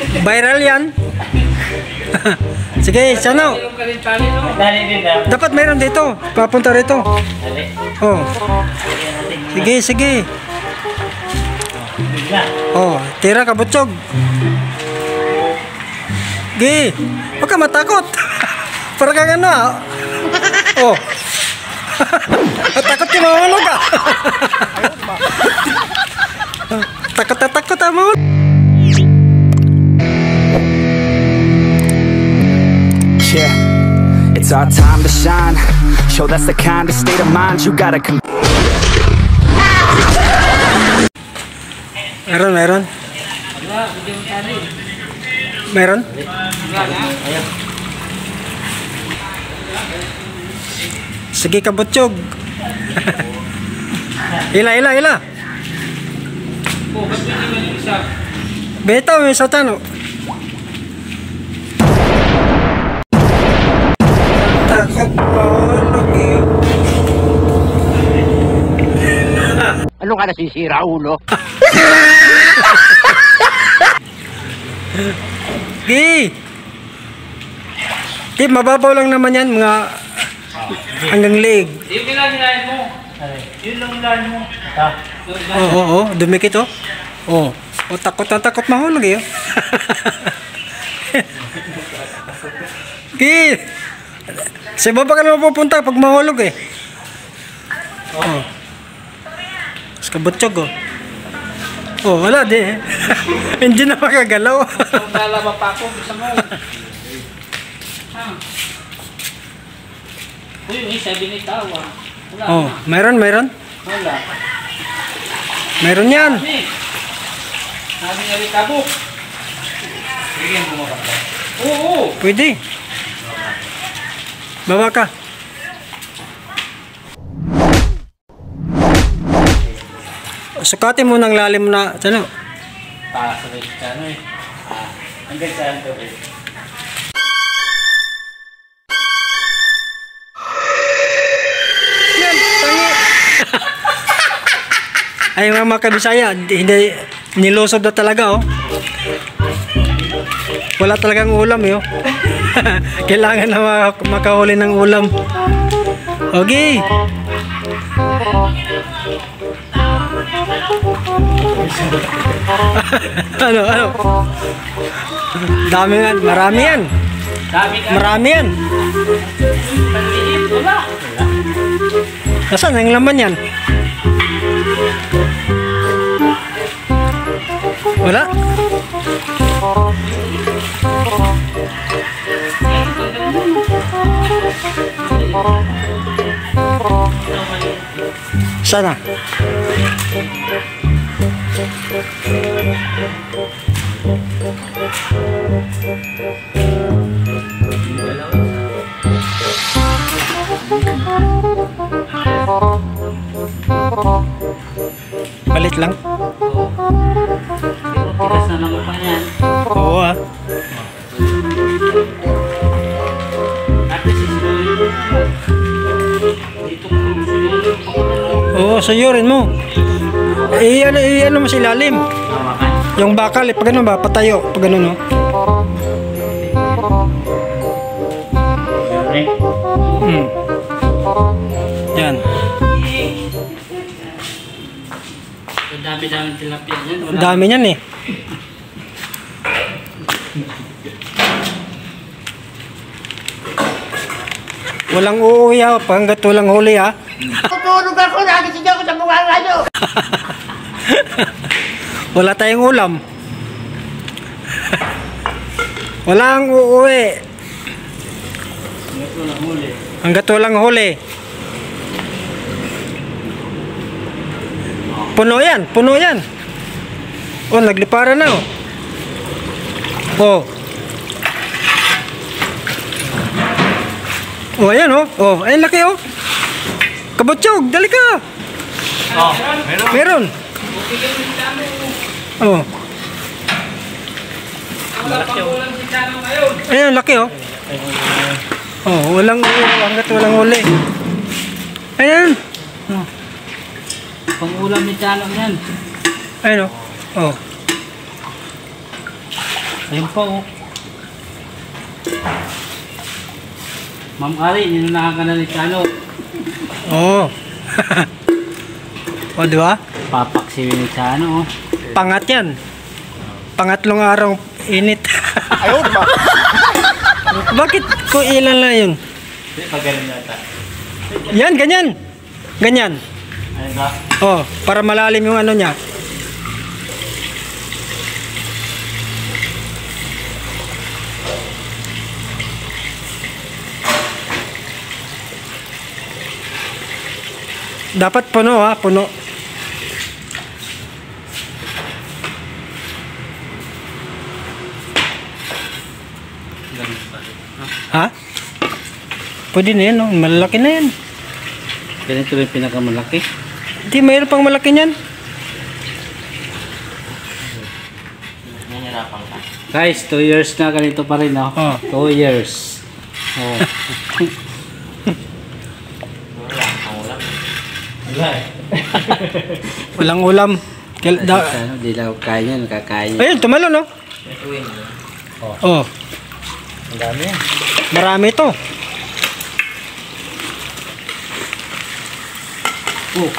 Viral yan. Sige, sana. Dapat mayroon dito. Papunta rito. Oh. Sige, sige. Oh, tira ka butsog. Sige. Huwag ka matakot. Para kang ano ah. Oh. Takot ka mahulog ah. Takot ah mahulog. Yeah, it's our time to shine. Show that's the kind of state of mind you gotta Meron. Meron? Sige ka butchog. Ila. Beta may satano. Ano ka nasisira, ulo? Di, mababaw lang naman yan, mga hanggang leg. Yung nilahin mo. Yun lang nilahin mo. Oo, dumikit oh. Oh, takot mahulog eh. Di, sa baba ka naman pupunta pag mahulog eh. Oh. Kabutsog oh. Oh, wala di eh. Hindi na makagalaw. Kung lalaba pa ako, gusto mo. Uy, yung sabi ni Tawa. Wala. Oh, meron. Wala. Meron yan. Sabi nga rin kabuk. Bigyan mo ba? Oo. Pwede. Baba ka. Sukatin mo ng lalim na, ano? Pasawit ka, ano eh. Hanggang saan to eh. Yan, tangi. Ay, mga kabisaya, hindi, nilusob na talaga, oh. Wala talagang ulam, eh, oh. Kailangan na makahuli ng ulam. Okay. ano? Dami yan, marami yan. Marami yan. Nasaan ang laman yan? Wala? Sana. Palit lang. Tigas na naman pa yan. Oo ah. Oo, sayurin mo. Ano mo sa ilalim. Yung bakal, pag ano ba, patayo. Pag ano, no? Yan. Dami-dami tilapia yan. Ang dami niyan eh. Walang uuwi ha, hanggat walang huli ha. Tutulog ako, nagising ako sa mga radyo. Wala tayong ulam. Walang uuwi. Hanggat walang huli. Puno yan. Oh, nagliparan na oh. Oh. Oh, ayan oh. Oh, ayun laki oh. Kabutsog, dali ka. Oh, Meron. Oh. Ayun, laki oh. Oh, walang hanggat walang huli. Ayun. Oh. Pangulam ni Chanong yan. Ayun oh. Oh. Ayun pa oh. Ma'am Ari, ninunahan ka na ni Chano. Oo. O, di ba? Papaksiwin ni Chano oh. Pangat yan. Pangatlong araw init. Ayaw ba? Bakit ko ilan lang yun? Pagaling yata. Yan, ganyan. Ganyan. Ayun ba? Oh, para malalim yung ano niya. Dapat puno ha, puno. Ganun pa. Ha? Pwede na yan, oh. Malaki na yan. Ganito yung pinakamalaki. Hindi, mayroon pang malaki niyan. Guys, 2 years na ganito pa rin oh. Oh. 2 years. Oh. Walang ulam. Ano, di lang kaya yan, kakain. Ayun, tumalon, oh. Oh. Ang dami yan. Marami to.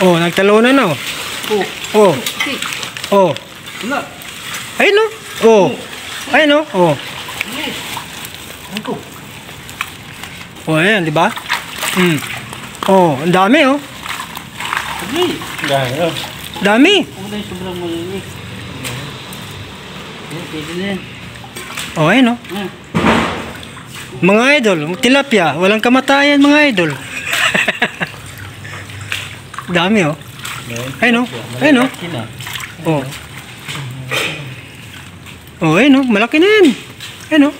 Oh, nagtalunan na, oh. Oh. Oh. Wala. Ayun, oh. Oh. Ayun, oh. Oh. Oh, ayan, di ba? Oh, ang dami, oh. Hindi. Dami oh. Dami. Wala yung sobrang malinis. Pwede na yan. Oh, ayun, oh. Mga idol, tilapia, walang kamatayan, mga idol. Dami, oh. Ayun, oh. Ayun, oh. Oh. Oh, ayun, oh. Malaki na yan. Ayun, oh.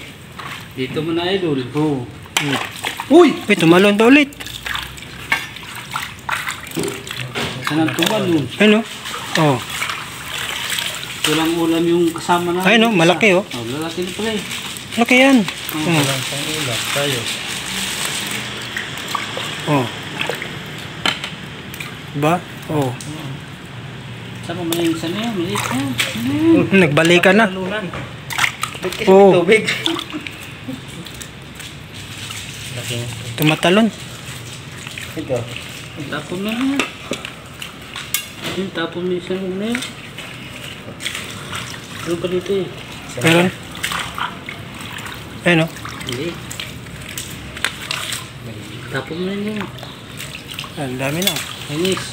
Dito mo na idol. Oh. Uy, tumalon pa ulit. Saan ang tumalon? Ayun, oh. Oh. Walang ulam yung kasama na. Ayun, oh. Malaki, oh. Oh, lalaki na pala eh. Malaki yan. Oh. Tayo. Oh. Diba? Oh. Saan mo malinis na yan? Malinis na. Nagbalikan na. Oh. Tubig. Tumatalon. Ito. Tapon na yan. Yung tapon mo isang na yan. Ano pa dito eh? Meron. Ayun, oh. Hindi. Tapon mo rin yan. Ang dami na. Linis.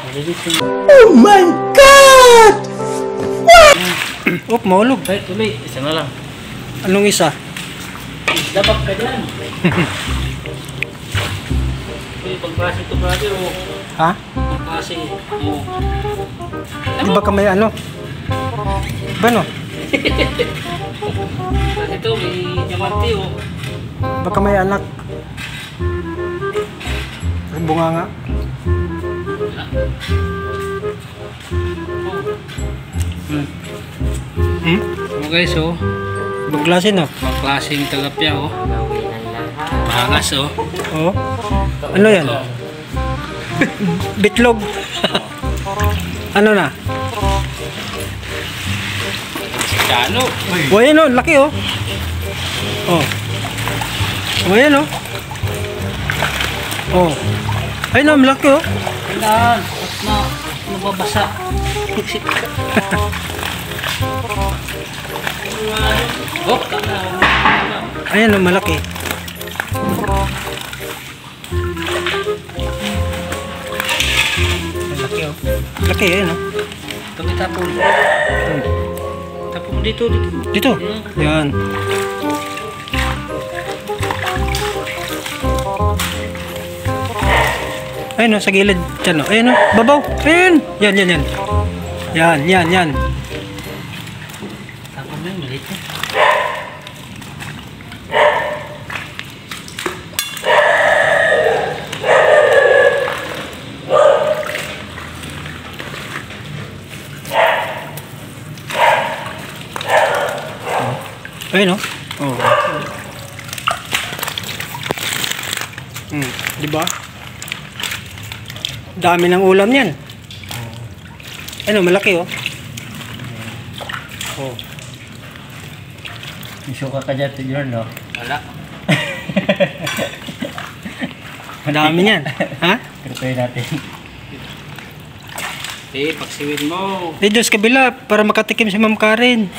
Malinis yun. Oh my God! What? Mahulog. Ay, tuloy. Isa na lang. Anong isa? Dapat ka dyan. Uy, pagklase ito brother oh. Ha? Pagklase. Oh. Di ba ka may ano? Ba no? Kasi ito may diamante oh. Baka may anak. Ang bunga nga. Oh guys oh. Ibang klase no? Pagklaseng tilapia oh. Mahangas oh. Oo. Ano yan? Bitlog. Ano na? Chano. O yan o, laki o. Oh. O yan o. Oh. Ayun o, malaki o. Kailangan. At na nababasa. Oh, tama. Ayan o, malaki. Malaki o. Laki ayun o. Kami tapon. Tapon mo dito. Dito. Yan. Ayun o, sa gilid. Diyan o. Ayun o, babaw. Ayun. Yan. Yan. Tapon mo yun, maliit na. Ayun o. Oh. Di ba? Dami ng ulam yan. Ayun o, malaki o. Oh. Isuka ka dyan, yun, no? Wala. Madami yan. Ha? Prepare natin. Paksiwin mo. Doon sa kabila para makatikim si Ma'am Karen.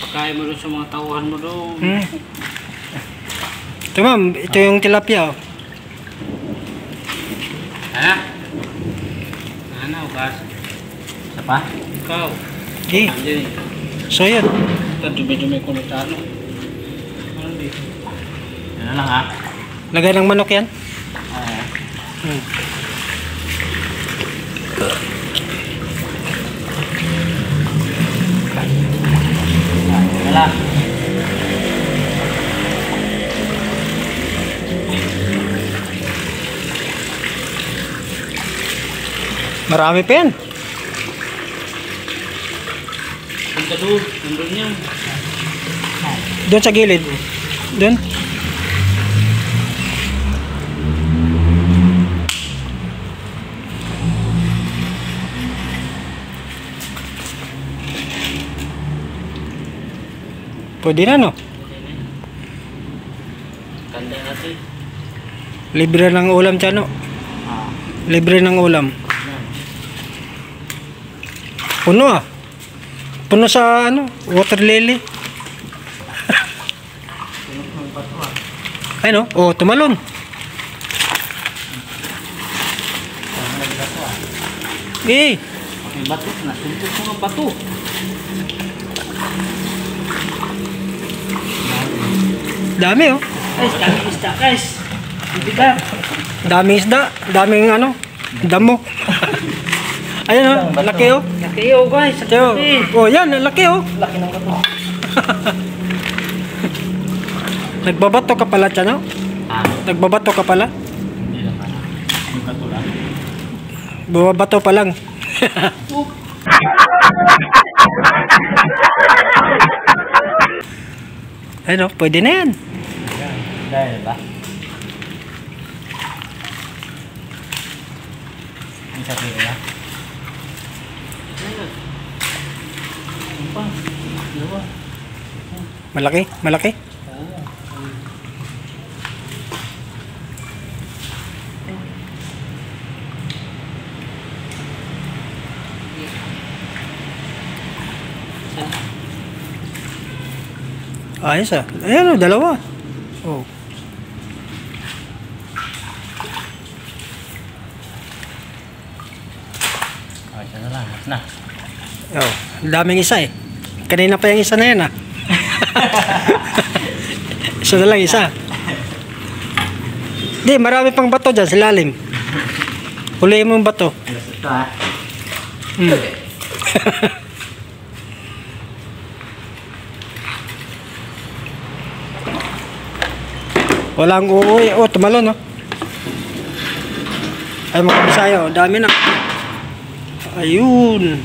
Pagkain mo doon sa mga tauhan mo doon. Ito ma'am, ito yung tilapia. Oh. Ha? Ano, ugas? Isa pa? Ikaw. Okay. Andiyan eh. So yun. Ito, dumi-dumi ko na talo. Ano dito? Yan na lang ha. Lagay ng manok yan. Oo. Wala. Marami pa yan. Punta doon. Nandun yan. Doon sa gilid. Doon. Pwede na, no? Kanda natin. Libre ng ulam dyan, no? Libre ng ulam. Puno, ah. Puno sa, ano, water lily. Ay, no? Oh, tumalon. Eh, May bato. Nasuntok ko ng bato. dami, oh. Guys, kami isda, guys. Hindi ka. Daming isda. Daming, ano, damo. Ayan, oh. Laki, oh. Laki oh, guys. Laki, oh. Oh, yan. Laki, oh. Laki ng bato. Nagbabato ka pala, Chano? Nagbabato ka pala? Hindi lang pala. Yung bato lang. Bumabato pa lang. Ayun, oh. Pwede na yan. Dahil ba? May sabi ko na? Ano pa? Dalawa. Malaki, malaki. Ayos, ah. Ayan, oh, dalawa. Oh. Isa na lang. Mas na. Oh, ang daming isa, eh. Kanina pa yung isa na yan, ah. Isa na lang, isa. Hindi, marami pang bato dyan sa lalim. Huliin mo yung bato. Ito ha. Walang uuwi. Oh, tumalon, oh. Ay, mga Bisaya, oh. Dami na. Ayun.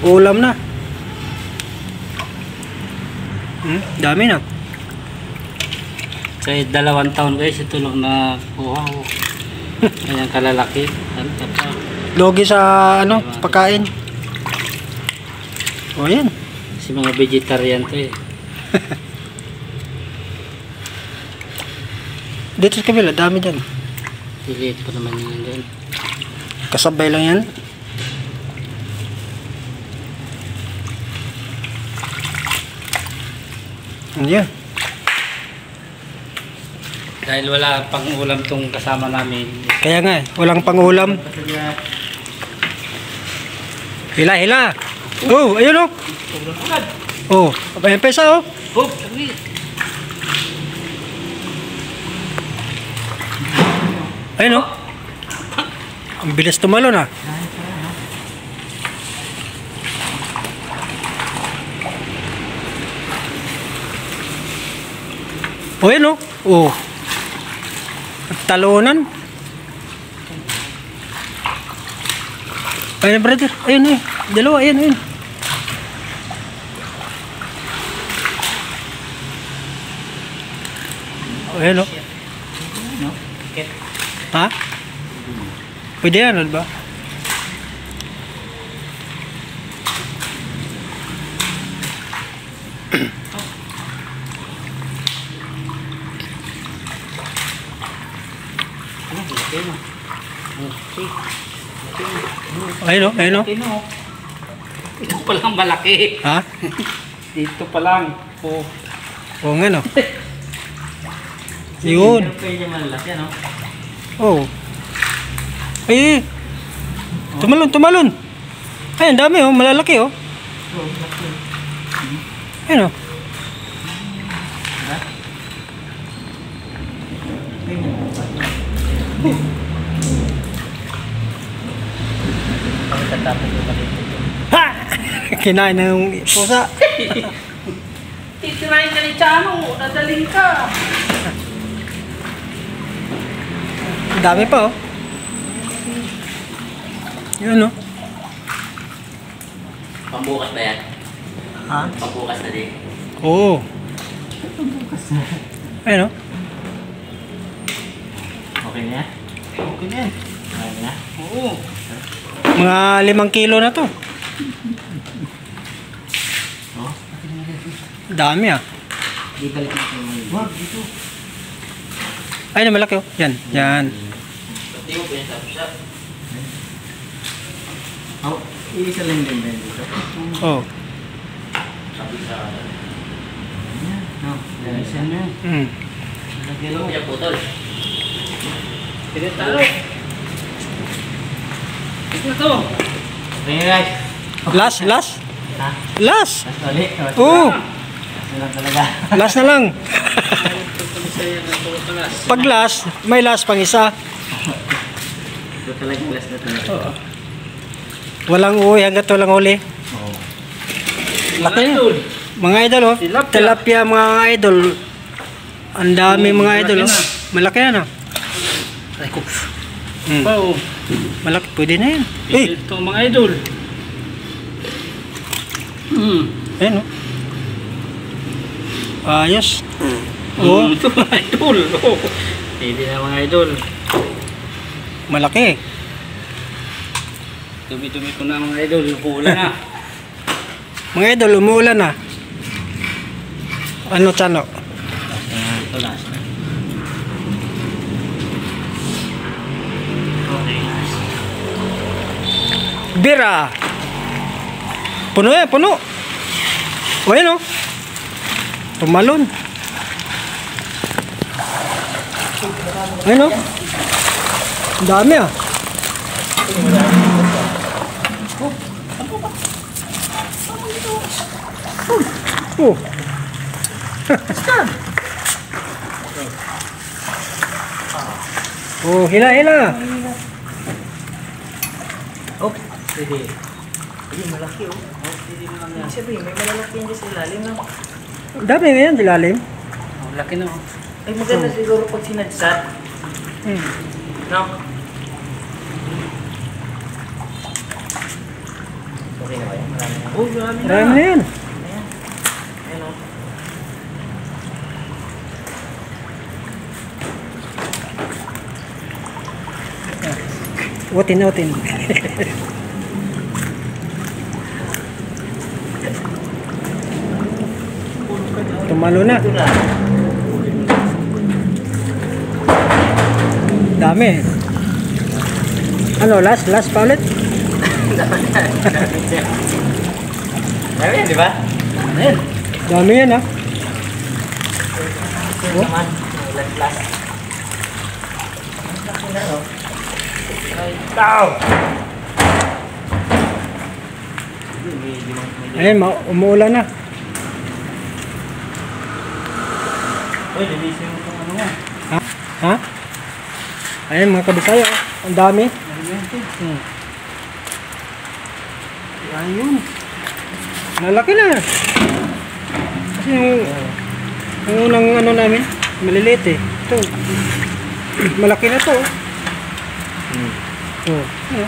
Ulam na. Dami na. Sa 2 taon guys, ito lang na kuha ko. Ayan kalalaki. Ano pa? Logi sa, ano, pagkain. Oh, yan. Kasi mga vegetarian to eh. Dito sa kabila, dami dyan. Diliit pa naman yun din. Kasabay lang yan. Yan. Dahil wala pang ulam tong kasama namin. Kaya nga, walang pangulam. Hila, hila. Oh, ayun, oh. Oh, may pesa, oh. Oh, sabi. Ayun, oh. Ang bilis tumalon, ah. Oh, ayun, oh. Oh. Talunan. Ayun, brother. Ayun, ayun. Dalawa, ayun, ayun. Oh, ayun, oh. No? Okay. Ha? Pwede yan, ano ba? Ayun o, ayun o. Laki, no? Ito pa lang malaki. Ha? Dito pa lang. Oh. Oo nga no. Yun. Pero pwede malaki, no? Oo. Ay, tumalon, tumalon. Ay, ang dami oh, malalaki oh. Oh, laki. Ayun oh. Ha! Kinain na yung pusa. Titirahin ka ni Chano. Dadaling ka. Ang dami pa oh. Yun oh. Pambukas ba yan? Ha? Pambukas na din. Oo. Ayun oh. Okay na yan? Okay na yan. Okay na? Oo. Mga 5 kilo na to. Oh? Dami ah. Di balik natin yung Wag, dito. Ayun, malaki oh. Yan, yan. Pati mo pinasap-sap. Oh, iisa lang din ba yun dito? Oh. Sabi sa... Ayan. No, isa na yan. Mm. Hindi mo pinaputol. Pinatalo. Ito to. Okay na guys. Last, last. Ha? Last. Mas ulit. Oo. Mas lang talaga. Last na lang. Masaya na ito kalas. Pag last, may last pang isa. Ito talaga glass na talaga. Walang uwi hanggat walang huli. Oo. Laki na. Idol. Mga idol oh. Tilapia. Tilapia mga idol. Ang dami mga idol oh. Malaki na no. Ay, ko. Mm. Oh, Malaki, pwede na yan. Eh, ito mga idol. ayun oh. Ayos. Oh, Ito mga idol. Oh. Pwede na mga idol. malaki. Dumi-dumi ko na mga idol. Hula na. Mga idol, umuulan na. Ano, Chano? Ito last na. Okay. Bira. Puno yan, puno. O ayun oh. Tumalon. Ayun oh. Ang dami ah. Oh. Oh, hila, hila. Oh, pwede. Pwede malaki oh. Oh, pwede mo lang yan. Sabihin, may malalaki yan dyan sa ilalim no? Ang dami ngayon, dilalim. Oh, laki na. Oh. Ay maganda siguro pag sinadsat. No? Okay na ba yan? Marami na. Oh, marami na. Marami na yan. Ayan. Ayan oh. Utin, utin. Tumalo na. Ito na. Dami. Ano, last pa ulit? Marami yan, di ba? Ayan. Dami yan ah. Ito naman. Last. Ang laki na oh. Ay, tao! Ayun, umuulan na. Uy, linisin mo itong ano nga. Ha? Ha? Ayun mga kabisaya, oh. Ang dami. Ayun. Malaki na. Kasi yung unang ano namin, maliliit eh. Ito. Malaki na to. Oh. Oh.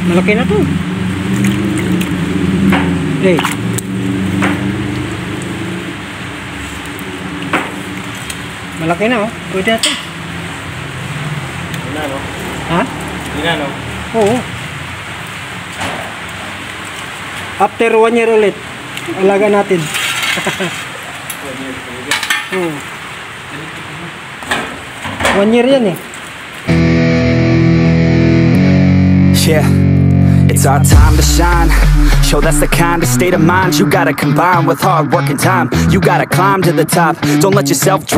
Malaki na to. Hey. Malaki na oh. Pwede na to. Yun na, no? Ha? Yun na, no? Oo. After 1 year ulit, alaga natin. Oo. 1 year yan eh. Yeah, it's our time to shine. Show that's the kind of state of mind you gotta combine with hard work and time. You gotta climb to the top. Don't let yourself drop.